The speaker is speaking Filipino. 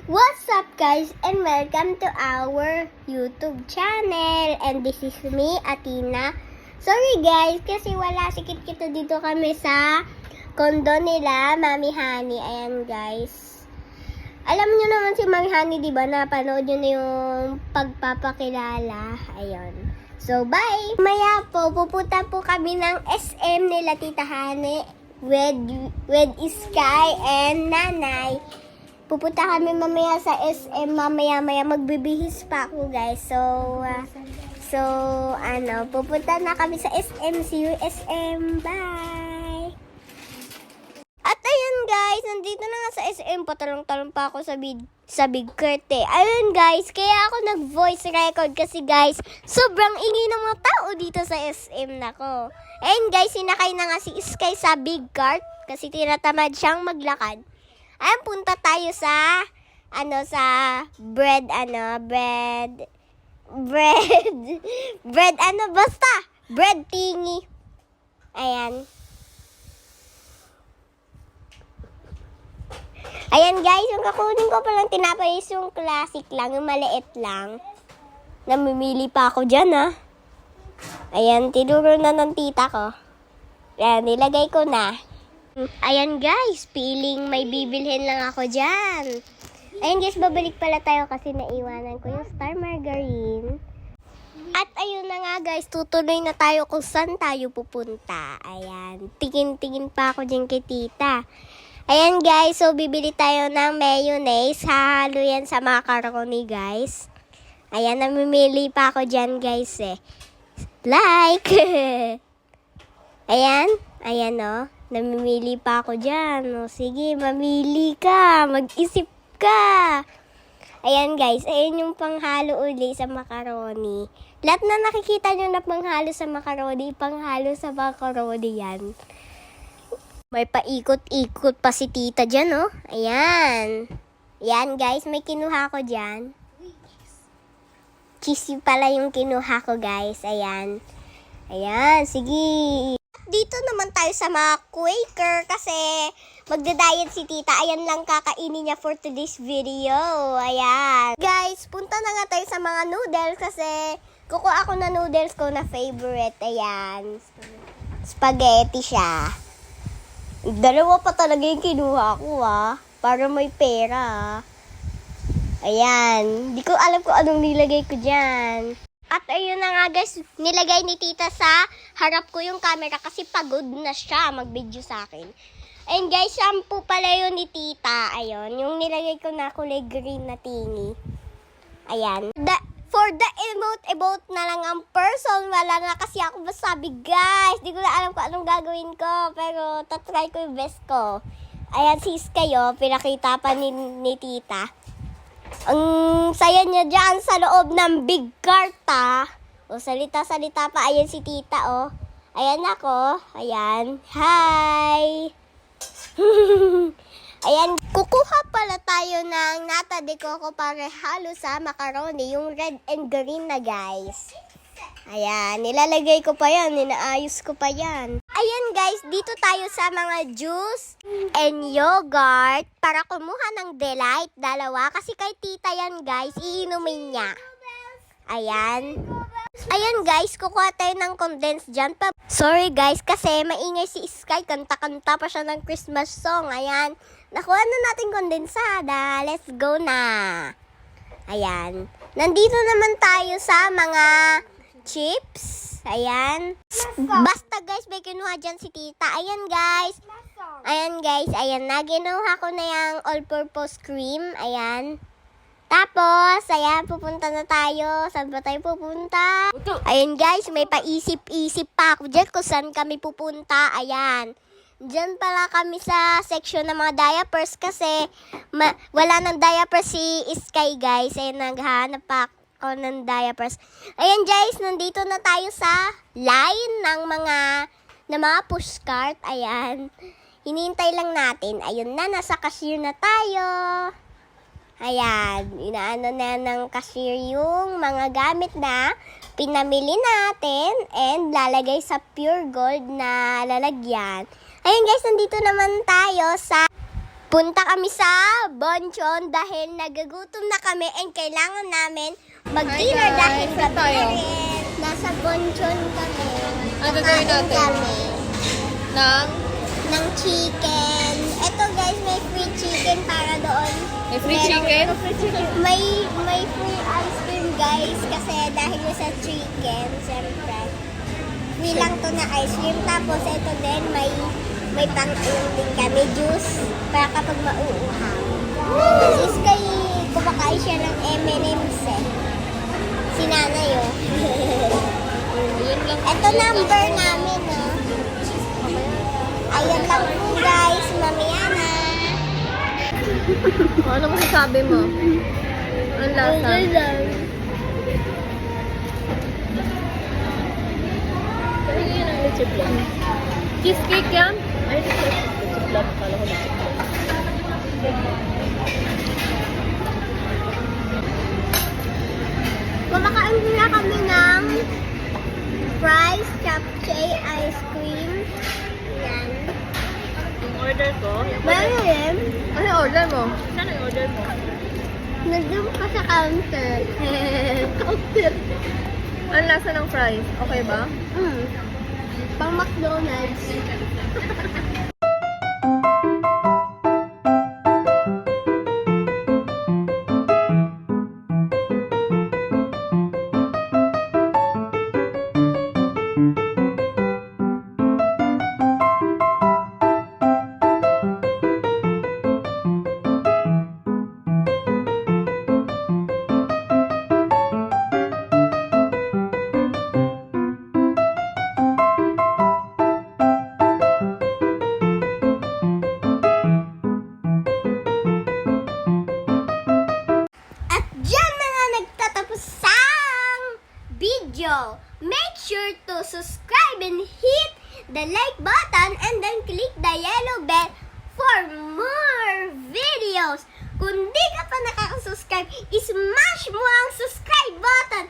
What's up guys and welcome to our YouTube channel. And this is me, Athena. Sorry guys kasi wala si Kit-Kit dito kami sa kondo nila, Mami Honey. Ayan guys. Alam niyo naman si Mami Honey, di ba? Napanood niyo na yung pagpapakilala. Ayun. So bye! Maya po, pupunta po kami ng SM nila Tita Honey with Sky and Nanay. Pupunta kami mamaya sa SM, mamaya magbibihis pa ako guys. So, pupunta na kami sa SM. See you SM. Bye! At ayun guys, nandito na nga sa SM. Patalong-talong pa ako sa Big Kurt eh. Ayun guys, kaya ako nag-voice record kasi guys, sobrang ingay ng mga tao dito sa SM nako. Ayun guys, sinakay na nga si Sky sa Big Kurt kasi tinatamad siyang maglakad. Ayun, punta tayo sa bread thingy. Ayan. Ayan guys, yung kakunin ko palang tinapay is yung classic lang, yung maliit lang. Namimili pa ako dyan Ayan, tinuro na ng tita ko. Ayan, nilagay ko na. Ayan guys, feeling may bibilhin lang ako dyan. Ayan guys, babalik pala tayo kasi naiwanan ko yung Star Margarine. At ayun na nga guys, tutuloy na tayo kung saan tayo pupunta. Ayan, tingin-tingin pa ako dyan kay tita. Ayan guys, so bibili tayo ng mayonnaise. Hahalo yan sa macaroni guys. Ayan, namimili pa ako dyan guys eh. Like! Ayan namimili pa ako dyan. O, sige, mamili ka. Mag-isip ka. Ayan guys, ayan yung panghalo uli sa macaroni. Lahat na nakikita nyo na panghalo sa macaroni yan. May paikot-ikot pa si tita dyan, Ayan. Ayan guys, may kinuha ko dyan. Cheesy pala yung kinuha ko guys. Ayan. Ayan, sige. Dito naman tayo sa mga Quaker kasi magda-diet si tita. Ayan lang kakainin niya for today's video. Ayan. Guys, punta na nga tayo sa mga noodles kasi kukuha ako na noodles ko na favorite. Ayan. Spaghetti siya. Dalawa pa talaga yung kinuha ko para may pera Ayan. Di ko alam kung anong nilagay ko dyan. At ayun na nga guys, nilagay ni tita sa harap ko yung camera kasi pagod na siya mag-video sa akin. And guys, shampoo pala yun ni tita. Ayun, yung nilagay ko na kulay green na tingi. Ayan. For the emote na lang ang person. Wala na kasi ako masabi guys. Di ko na alam kung anong gagawin ko. Pero tatry ko yung best ko. Ayan, sis kayo, pinakita pa ni tita. Ang saya niya dyan sa loob ng Big Kurt O, salita-salita pa. Ayan si tita Ayan ako. Ayan. Hi! Ayan. Kukuha pala tayo ng nata de coco para halo sa macaroni. Yung red and green na guys. Ayan. Nilalagay ko pa yan. Ninaayos ko pa yan. Ayan guys. Dito tayo sa mga juice and yogurt para kumuha ng Delight. Dalawa. Kasi kay tita yan guys. Iinumin niya. Ayan. Ayan guys. Kukuha tayo ng condensed dyan. Sorry guys. Kasi maingay si Sky. Kanta-kanta pa siya ng Christmas song. Ayan. Nakuha na natin kondensada. Let's go na. Ayan. Nandito naman tayo sa mga chips. Ayan. Basta guys, may kinuha dyan si tita. Ayan guys. Ayan na. Ginuha ko na yung all-purpose cream. Ayan. Tapos, ayan, pupunta na tayo. Saan ba tayo pupunta? Ayan guys, may paisip-isip pa ako dyan kung saan kami pupunta. Ayan. Dyan pala kami sa section ng mga diapers kasi wala ng diapers si Sky guys. Ayan, naghahanap pa ako ng diapers. Ayan guys, nandito na tayo sa line ng mga pushcart. Ayan. Hinihintay lang natin. Ayun na, nasa cashier na tayo. Ayan, inaano na ng cashier yung mga gamit na pinamili natin and lalagay sa pure gold na lalagyan. Ayun guys, nandito naman tayo sa Punta kami sa Bonchon dahil nagagutom na kami and kailangan namin mag-dinner Hi, guys. dahil Saan gabi tayo? na rin. Nasa Bonchon kami. Ano gagawin Kakain natin? kami Nang? ng chicken. Ito guys, may free chicken para doon. May free Merong- chicken? May free ice cream guys kasi dahil sa chicken, siyempre. Free lang to na ice cream. Tapos ito din, may pang-ulam din kami, juice, para kapag mauuhaw. Sis kay kumakain siya ng M&M's eh. Si nanay oh. Yun lang. Ito number namin oh. Ayun lang po guys, mamaya na. Ano masasabi mo? Ang lasa? Yun ang leche plan. Cheesecake yan? Ay, leche plan. Akala ko leche plan. Kumakain na kami ng fries, japchae, ice cream. Yan. Yung order ko? Meron. Ano yung order mo? Saan yung order mo? Nandun pa sa counter. Counter. Ang lasa ng fries? Okay ba? Pang McDonald's. At dyan na nga nagtatapos ang video. Make sure to subscribe and hit the like button and then click the yellow bell for more videos. Kung di ka pa nakaka-subscribe, ismash mo ang subscribe button